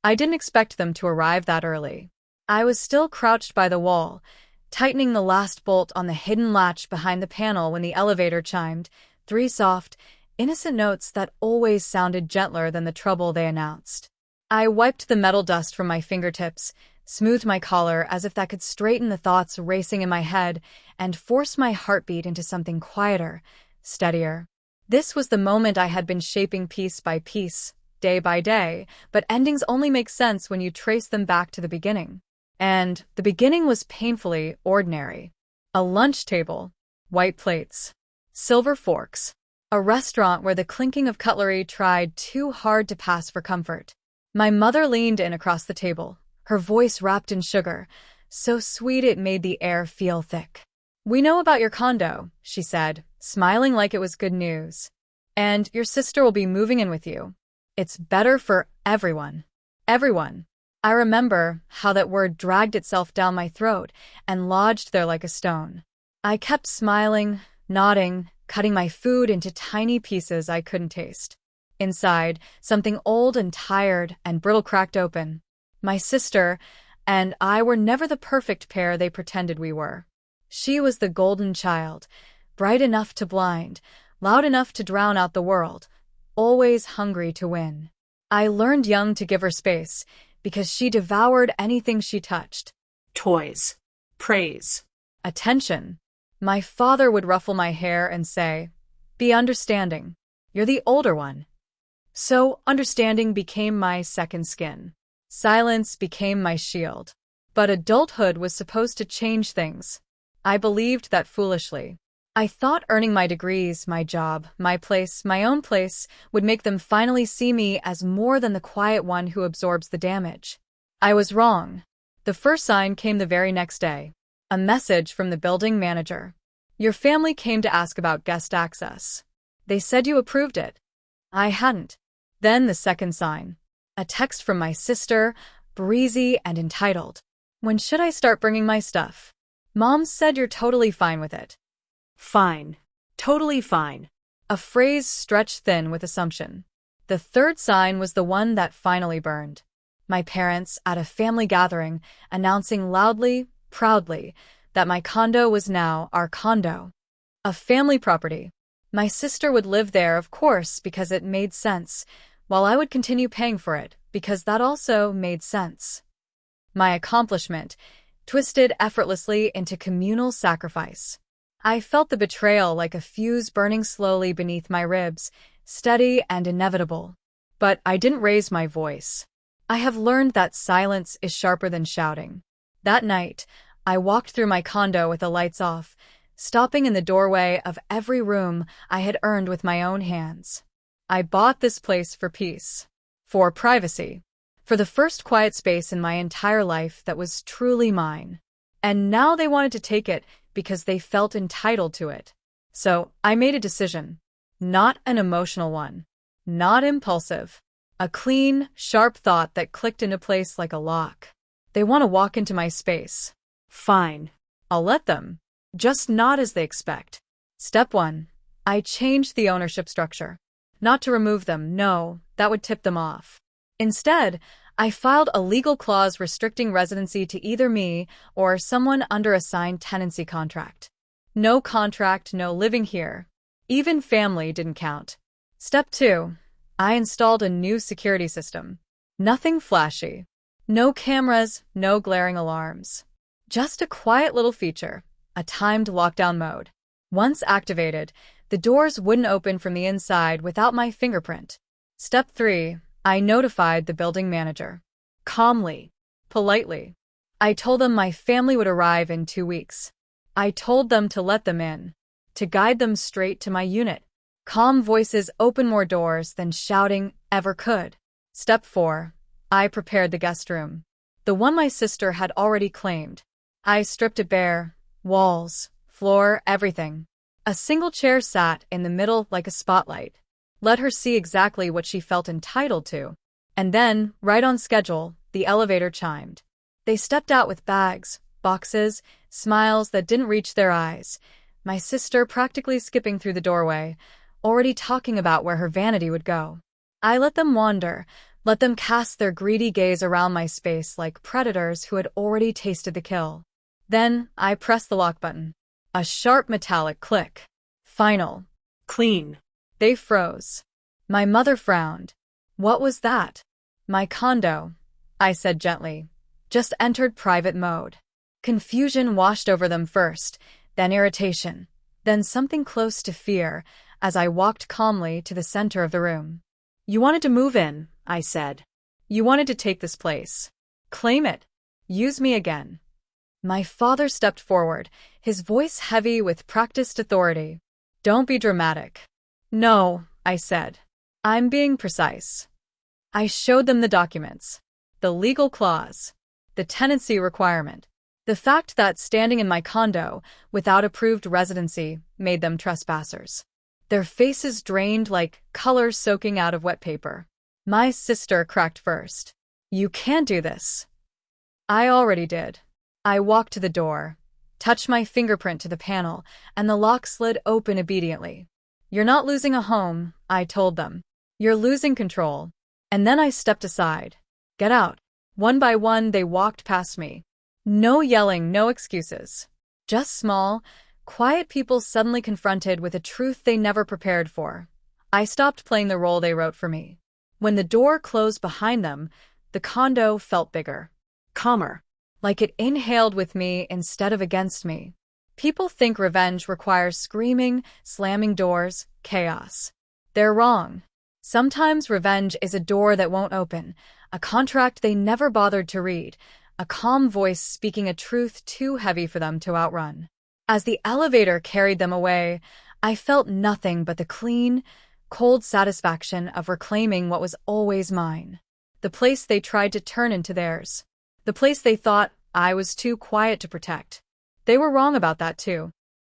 I didn't expect them to arrive that early. I was still crouched by the wall, tightening the last bolt on the hidden latch behind the panel when the elevator chimed, 3 soft, innocent notes that always sounded gentler than the trouble they announced. I wiped the metal dust from my fingertips, smoothed my collar as if that could straighten the thoughts racing in my head, and force my heartbeat into something quieter, steadier. This was the moment I had been shaping piece by piece, day by day, but endings only make sense when you trace them back to the beginning. And the beginning was painfully ordinary. A lunch table, white plates, silver forks, a restaurant where the clinking of cutlery tried too hard to pass for comfort. My mother leaned in across the table, her voice wrapped in sugar, so sweet it made the air feel thick. "We know about your condo," she said, smiling like it was good news. "And your sister will be moving in with you. It's better for everyone." Everyone. I remember how that word dragged itself down my throat and lodged there like a stone. I kept smiling, nodding, cutting my food into tiny pieces I couldn't taste. Inside, something old and tired and brittle cracked open. My sister and I were never the perfect pair they pretended we were. She was the golden child, bright enough to blind, loud enough to drown out the world, always hungry to win. I learned young to give her space, because she devoured anything she touched. Toys, praise, attention. My father would ruffle my hair and say, "Be understanding. You're the older one." So understanding became my second skin. Silence became my shield. But adulthood was supposed to change things. I believed that foolishly. I thought earning my degrees, my job, my place, my own place, would make them finally see me as more than the quiet one who absorbs the damage. I was wrong. The first sign came the very next day. A message from the building manager. "Your family came to ask about guest access. They said you approved it." I hadn't. Then the second sign. A text from my sister, breezy and entitled. "When should I start bringing my stuff? Mom said you're totally fine with it." Fine. Totally fine. A phrase stretched thin with assumption. The third sign was the one that finally burned. My parents, at a family gathering, announcing loudly, proudly, that my condo was now our condo. A family property. My sister would live there, of course, because it made sense, while I would continue paying for it, because that also made sense. My accomplishment, twisted effortlessly into communal sacrifice. I felt the betrayal like a fuse burning slowly beneath my ribs, steady and inevitable. But I didn't raise my voice. I have learned that silence is sharper than shouting. That night, I walked through my condo with the lights off, stopping in the doorway of every room I had earned with my own hands. I bought this place for peace, for privacy, for the first quiet space in my entire life that was truly mine. And now they wanted to take it because they felt entitled to it. So I made a decision. Not an emotional one. Not impulsive. A clean, sharp thought that clicked into place like a lock. They want to walk into my space. Fine. I'll let them. Just not as they expect. Step 1. I changed the ownership structure. Not to remove them, no, that would tip them off. Instead, I filed a legal clause restricting residency to either me or someone under a signed tenancy contract. No contract, no living here. Even family didn't count. Step 2. I installed a new security system. Nothing flashy. No cameras, no glaring alarms. Just a quiet little feature, a timed lockdown mode. Once activated, the doors wouldn't open from the inside without my fingerprint. Step 3. I notified the building manager. Calmly, politely. I told them my family would arrive in 2 weeks. I told them to let them in, to guide them straight to my unit. Calm voices open more doors than shouting ever could. Step 4. I prepared the guest room. The one my sister had already claimed. I stripped it bare, walls, floor, everything. A single chair sat in the middle like a spotlight. Let her see exactly what she felt entitled to. And then, right on schedule, the elevator chimed. They stepped out with bags, boxes, smiles that didn't reach their eyes. My sister practically skipping through the doorway, already talking about where her vanity would go. I let them wander, Let them cast their greedy gaze around my space like predators who had already tasted the kill. Then I pressed the lock button. A sharp metallic click. Final. Clean. They froze. My mother frowned. What was that? My condo, I said gently, just entered private mode. Confusion washed over them first, then irritation, then something close to fear as I walked calmly to the center of the room. You wanted to move in, I said. You wanted to take this place. Claim it. Use me again. My father stepped forward, his voice heavy with practiced authority. Don't be dramatic. No, I said. I'm being precise. I showed them the documents, the legal clause, the tenancy requirement, the fact that standing in my condo without approved residency made them trespassers. Their faces drained like color soaking out of wet paper. My sister cracked first. You can't do this. I already did. I walked to the door, touched my fingerprint to the panel, and the lock slid open obediently. You're not losing a home, I told them. You're losing control. And then I stepped aside. Get out. One by one, they walked past me. No yelling, no excuses. Just small, quiet people suddenly confronted with a truth they never prepared for. I stopped playing the role they wrote for me. When the door closed behind them, the condo felt bigger. Calmer. Like it inhaled with me instead of against me. People think revenge requires screaming, slamming doors, chaos. They're wrong. Sometimes revenge is a door that won't open, a contract they never bothered to read, a calm voice speaking a truth too heavy for them to outrun. As the elevator carried them away, I felt nothing but the clean, cold satisfaction of reclaiming what was always mine. The place they tried to turn into theirs. The place they thought I was too quiet to protect. They were wrong about that too.